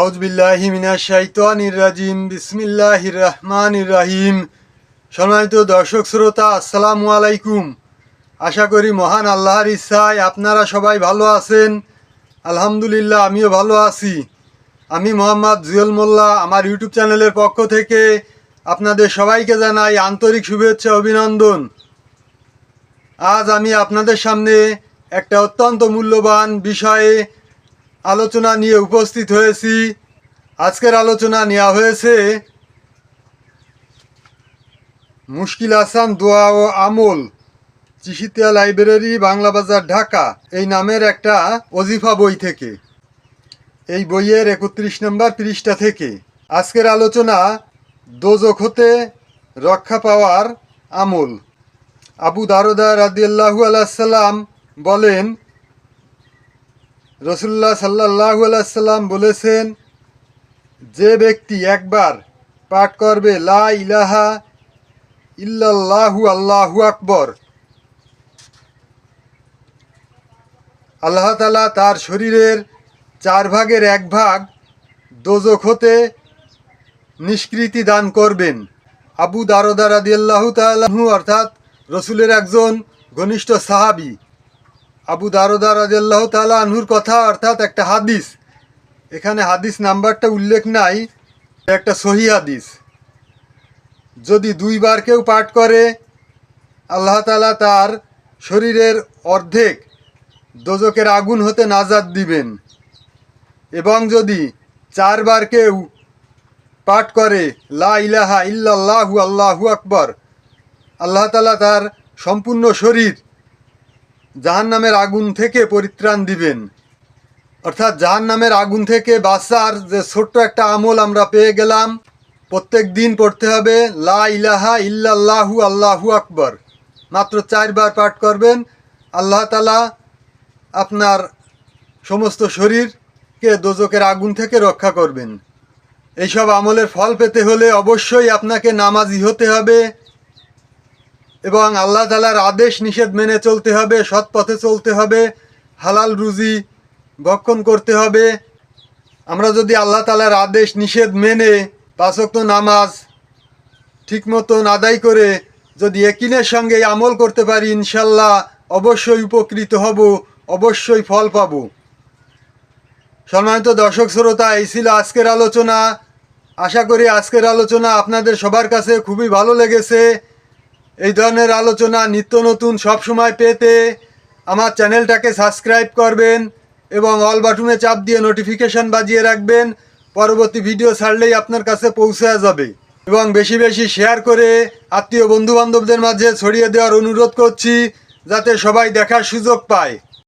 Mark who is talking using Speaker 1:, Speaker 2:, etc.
Speaker 1: আউযুবিল্লাহি মিনাশ শাইতানির রাজিম। বিসমিল্লাহির রহমানির রহিম। সম্মানিত দর্শক শ্রোতা, আসসালামু আলাইকুম। আশা করি মহান আল্লাহর ইচ্ছায় আপনারা সবাই ভালো আছেন। আলহামদুলিল্লাহ, আমিও ভালো আছি। আমি মোহাম্মদ জুয়েল মোল্লা, আমার ইউটিউব চ্যানেলের পক্ষ থেকে আপনাদের সবাইকে জানাই আন্তরিক শুভেচ্ছা, অভিনন্দন। আজ আমি আপনাদের সামনে একটা অত্যন্ত মূল্যবান বিষয়ে আলোচনা নিয়ে উপস্থিত হয়েছি। আজকের আলোচনা নেওয়া হয়েছে মুশকিল আসান দোয়া ও আমল, চিশিতিয়া লাইব্রেরি, বাংলা বাজার, ঢাকা, এই নামের একটা ওজিফা বই থেকে। এই বইয়ের 31 নম্বর পৃষ্ঠা থেকে আজকের আলোচনা দোজখ হতে রক্ষা পাওয়ার আমল। আবু দারদা রাদিয়াল্লাহু আলাইহিস বলেন, রাসূলুল্লাহ সাল্লাল্লাহু আলাইহি সাল্লাম বলেছেন, যে ব্যক্তি একবার পাঠ করবে লা ইলাহা ইল্লাল্লাহু আল্লাহু আকবার, আল্লাহ তাআলা তার শরীরের 4 ভাগের 1 ভাগ দোজখ হতে নিষ্কৃতি দান করবেন। আবু দারদা রাদিয়াল্লাহু তাআলা আনহু অর্থাৎ রসুলের একজন ঘনিষ্ঠ সাহাবী। আবু দারদা রাদিয়াল্লাহু তাআলা আনহুর কথা, অর্থাৎ একটা হাদিস, এখানে হাদিস নাম্বারটা উল্লেখ নাই, একটা সহিহ হাদিস। যদি 2 বার কেউ পাঠ করে, আল্লাহ তাআলা তার শরীরের অর্ধেক দোজখের আগুন হতে নাজাত দিবেন। এবং যদি 4 বার কেউ পাঠ করে লা ইলাহা ইল্লাল্লাহু আল্লাহু আকবার, আল্লাহ তাআলা তার সম্পূর্ণ শরীর জাহান্নামের আগুন থেকে পরিত্রাণ দিবেন। অর্থাৎ জাহান্নামের আগুন থেকে বাঁচার যে ছোট্ট একটা আমল আমরা পেয়ে গেলাম। প্রত্যেক দিন পড়তে হবে লা ইলাহা ইল্লাল্লাহু আল্লাহু আকবার, মাত্র 4 বার পাঠ করবেন। আল্লাহ তাআলা আপনার সমস্ত শরীরকে দোজখের আগুন থেকে রক্ষা করবেন। এইসব আমলের ফল পেতে হলে অবশ্যই আপনাকে নামাজি হতে হবে এবং আল্লাহ তাআলার আদেশ নিষেধ মেনে চলতে হবে, সৎ পথে চলতে হবে, হালাল রুজি ভক্ষণ করতে হবে। আমরা যদি আল্লাহ তাআলার আদেশ নিষেধ মেনে 5 ওয়াক্ত নামাজ ঠিক মতন আদায় করে যদি ইয়াকিনের সঙ্গে আমল করতে পারি, ইনশাল্লাহ অবশ্যই উপকৃত হব, অবশ্যই ফল পাব। সম্মানিত দর্শক শ্রোতা, এই ছিল আজকের আলোচনা। আশা করি আজকের আলোচনা আপনাদের সবার কাছে খুবই ভালো লেগেছে। এই ধরনের আলোচনা নিত্য নতুন সবসময় পেতে আমার চ্যানেলটাকে সাবস্ক্রাইব করবেন এবং অল বাটনে চাপ দিয়ে নোটিফিকেশান বাজিয়ে রাখবেন। পরবর্তী ভিডিও ছাড়লেই আপনার কাছে পৌঁছে যাবে। এবং বেশি বেশি শেয়ার করে আত্মীয় বন্ধুবান্ধবদের মাঝে ছড়িয়ে দেওয়ার অনুরোধ করছি, যাতে সবাই দেখার সুযোগ পায়।